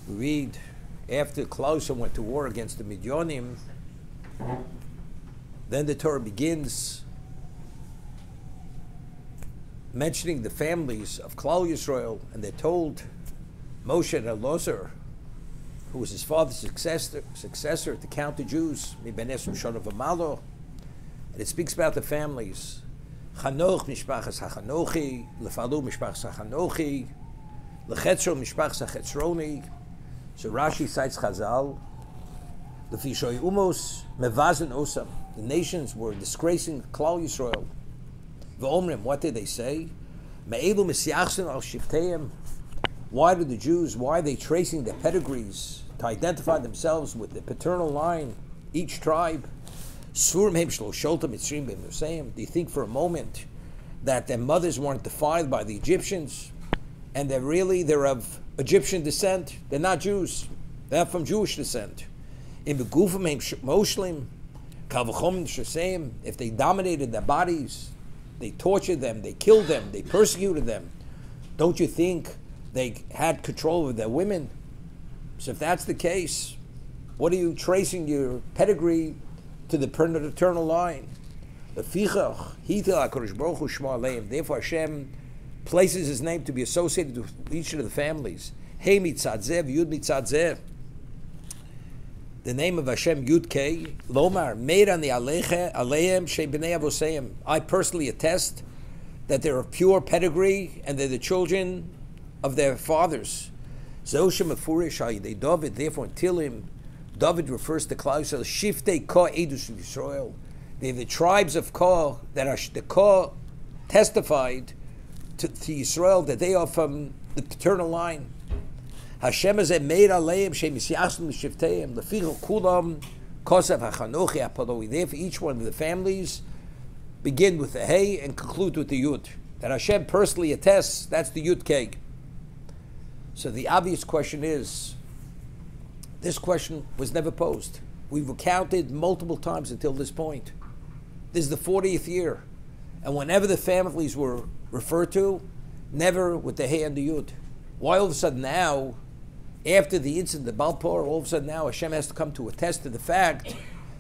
We read, after Klaus went to war against the Midyanim, then the Torah begins mentioning the families of Klal Yisrael, and they're told Moshe and Elazar, who was his father's successor to count the Jews, and it speaks about the families. Chanoch mishpachas hachanochi, lefalu mishpachas hachanochi, lechetzro mishpachas hachetzroni. So Rashi cites Chazal, lefishoy umos mevazen osam. The nations were disgracing Klal Yisrael. V'omrim, what did they say? Me'elu misyachsen al shivteim. Why do the Jews, why are they tracing their pedigrees to identify themselves with the paternal line, each tribe? Do you think for a moment that their mothers weren't defiled by the Egyptians, and they're of Egyptian descent? They're not Jews. They're from Jewish descent. If they dominated their bodies, they tortured them, they killed them, they persecuted them, don't you think they had control over their women? So if that's the case, what are you tracing your pedigree to the paternal line? Therefore Hashem places his name to be associated with each of the families. Hey mitzad zeh, Yud mitzad zeh. The name of Hashem Yud Kei, Lomar, made on the Aleichem Shebnei Avoseim. I personally attest that they're of pure pedigree and they're the children of their fathers. Zoshem Mefurish Hayidei David, therefore in Tilim, David refers to Klal Yisrael, Shiftei Ka Edus Yisrael. They're the tribes of Ka, that are the Ka testified to Yisrael that they are from the paternal line. Hashem has made aleim shemisyachsim l'shivteim lefichol kulam kosav hachanochi apoloi. Therefore, each one of the families begin with the Hey and conclude with the Yud. That Hashem personally attests, that's the Yud Kei. So the obvious question is, this question was never posed. We've recounted multiple times until this point. This is the 40th year. And whenever the families were referred to, never with the Hey and the Yud. Why all of a sudden now, after the incident, the Balpor, all of a sudden now Hashem has to come to attest to the fact,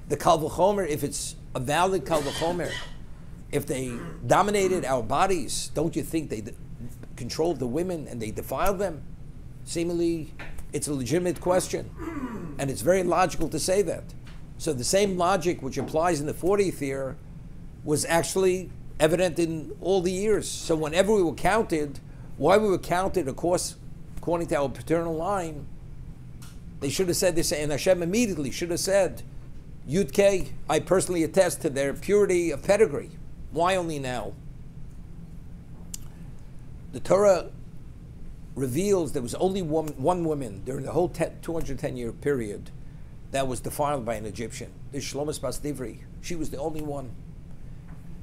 the Kal V'chomer, if it's a valid Kal V'chomer, if they dominated our bodies, don't you think they controlled the women and they defiled them? Seemingly, it's a legitimate question. And it's very logical to say that. So the same logic which applies in the 40th year was actually evident in all the years. So whenever we were counted, why we were counted, of course, according to our paternal line, they should have said this, and Hashem immediately should have said, Yud Kei, I personally attest to their purity of pedigree. Why only now? The Torah reveals there was only one woman during the whole 210-year period that was defiled by an Egyptian. This Shlomis Pedigree. She was the only one.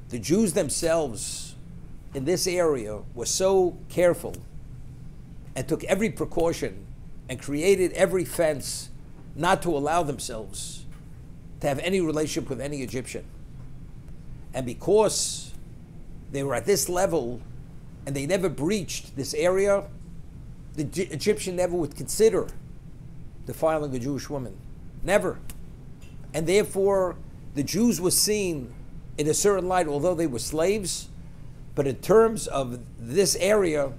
The Jews themselves in this area were so careful and took every precaution and created every fence not to allow themselves to have any relationship with any Egyptian. And because they were at this level and they never breached this area, the Egyptian never would consider defiling a Jewish woman. Never. And therefore, the Jews were seen in a certain light, although they were slaves, but in terms of this area,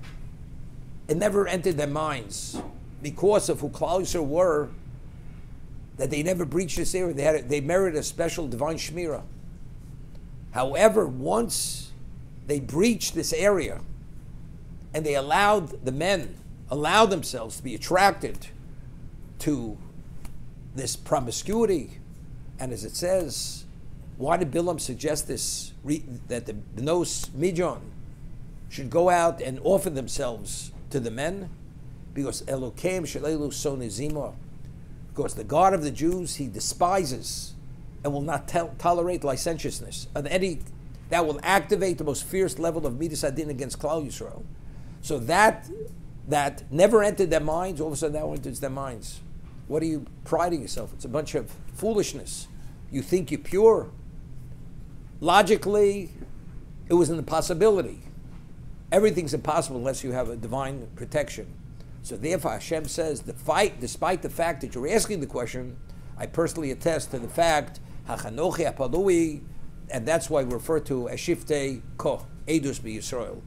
it never entered their minds because of who Klal Yisrael were, that they never breached this area. They merited a special divine shmirah. However, once they breached this area and they allowed themselves to be attracted to this promiscuity, and as it says, why did Bilam suggest this, that the Bnos Midyan should go out and offer themselves to the men? Because Elokeim Shalelu Sonizima, because the God of the Jews, he despises and will not tolerate licentiousness. And that will activate the most fierce level of Midas Adin against Klal Yisrael. So that never entered their minds, all of a sudden now enters their minds. What are you priding yourself? It's a bunch of foolishness. You think you're pure. Logically, it was an impossibility. Everything's impossible unless you have a divine protection. So therefore Hashem says, despite the fact that you're asking the question, I personally attest to the fact, Hachanochi Apalui, and that's why we refer to as Shiftei Koh, Edus B'Yisrael.